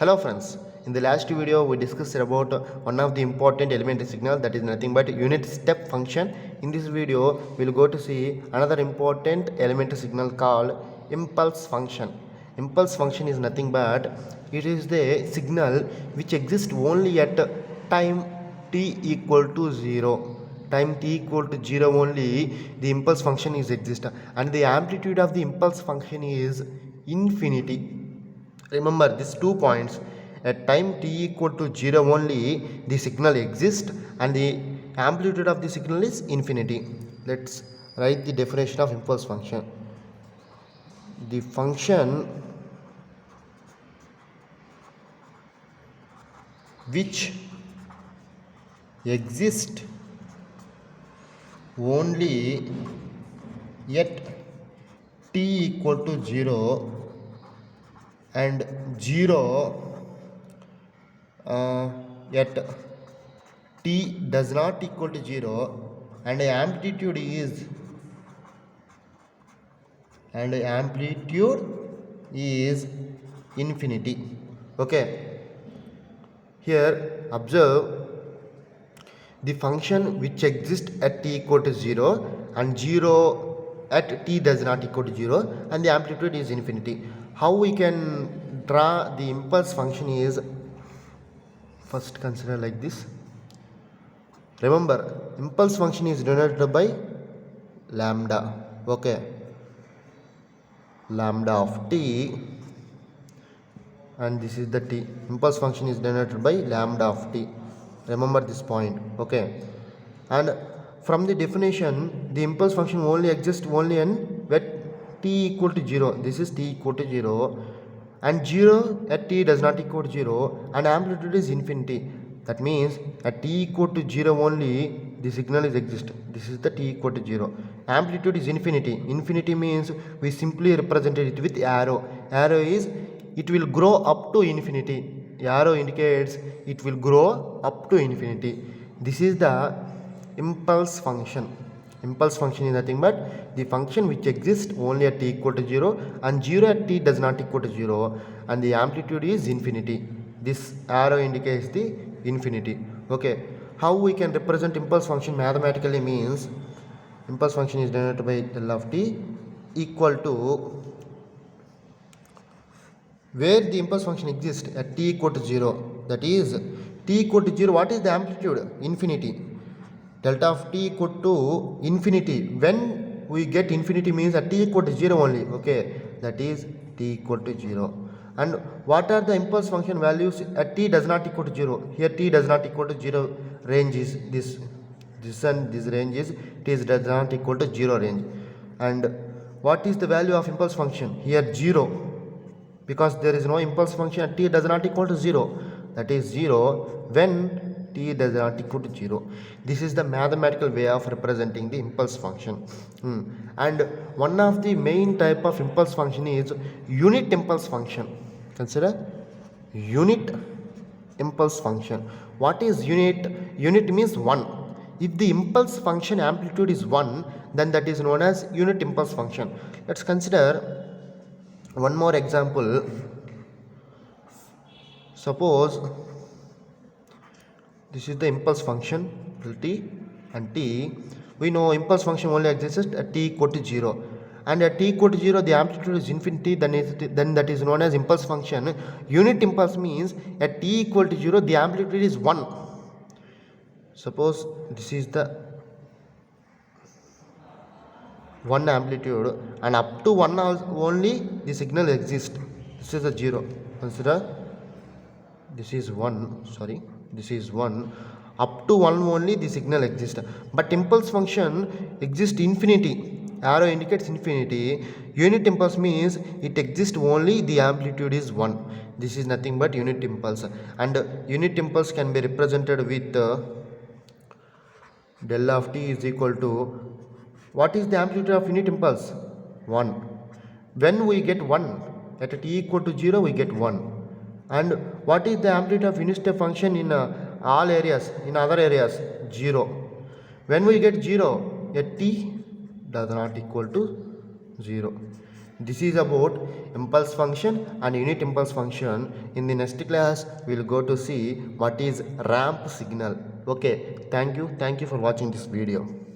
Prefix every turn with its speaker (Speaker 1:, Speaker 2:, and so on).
Speaker 1: Hello friends, in the last video we discussed about one of the important elementary signal, that is nothing but unit step function. In this video we will go to see another important elementary signal called impulse function. Impulse function is nothing but it is the signal which exists only at time t equal to 0. Time t equal to 0 only the impulse function is exist, and the amplitude of the impulse function is infinity. Remember these 2 points. At time t equal to 0 only the signal exists and the amplitude of the signal is infinity. Let's write the definition of impulse function. The function which exists only at t equal to 0 and 0 at t does not equal to 0, and amplitude is infinity. Okay, here observe the function which exists at t equal to 0 and 0 at t does not equal to 0 and the amplitude is infinity. How we can draw the impulse function is, first consider like this. Remember, impulse function is denoted by lambda. Okay, lambda of t, and this is the t. Impulse function is denoted by lambda of t. Remember this point. Okay, and from the definition the impulse function only exists only when t equal to 0. This is t equal to 0 and 0 at t does not equal to 0 and amplitude is infinity. That means at t equal to 0 only the signal is exist. This is the t equal to 0. Amplitude is infinity. Infinity means we simply represented it with arrow. Arrow is it will grow up to infinity. Arrow indicates it will grow up to infinity. This is the impulse function. Impulse function is nothing but the function which exists only at t equal to 0 and 0 at t does not equal to 0 and the amplitude is infinity. This arrow indicates the infinity. Okay, how we can represent impulse function mathematically means impulse function is denoted by L of t equal to where the impulse function exists at t equal to 0, that is t equal to 0. What is the amplitude? Infinity. Delta of t equal to infinity. When we get infinity means at t equal to 0 only. Okay, that is t equal to 0. And what are the impulse function values at t does not equal to 0? Here t does not equal to 0 range is this and this range is t does not equal to 0 range. And what is the value of impulse function? Here 0, because there is no impulse function at t does not equal to 0. That is 0 when t does not equal to 0. This is the mathematical way of representing the impulse function. And one of the main type of impulse function is unit impulse function. Consider unit impulse function. What is unit? Unit means 1. If the impulse function amplitude is 1, then that is known as unit impulse function. Let's consider one more example. Suppose this is the impulse function t and t. We know impulse function only exists at t equal to 0, and at t equal to 0 the amplitude is infinity. Then that is known as impulse function. Unit impulse means at t equal to 0 the amplitude is 1. Suppose this is the 1 amplitude and up to 1 only the signal exists. This is a 0. Consider this is 1, sorry, this is 1. Up to 1 only the signal exists, but impulse function exists infinity. Arrow indicates infinity. Unit impulse means it exists only the amplitude is 1. This is nothing but unit impulse, and unit impulse can be represented with del of t is equal to, what is the amplitude of unit impulse? 1. When we get 1 at t equal to 0 we get 1. And what is the amplitude of unit step function in all areas, in other areas? 0. When we get 0 at t does not equal to 0. This is about impulse function and unit impulse function. In the next class we will go to see what is ramp signal. Okay, thank you for watching this video.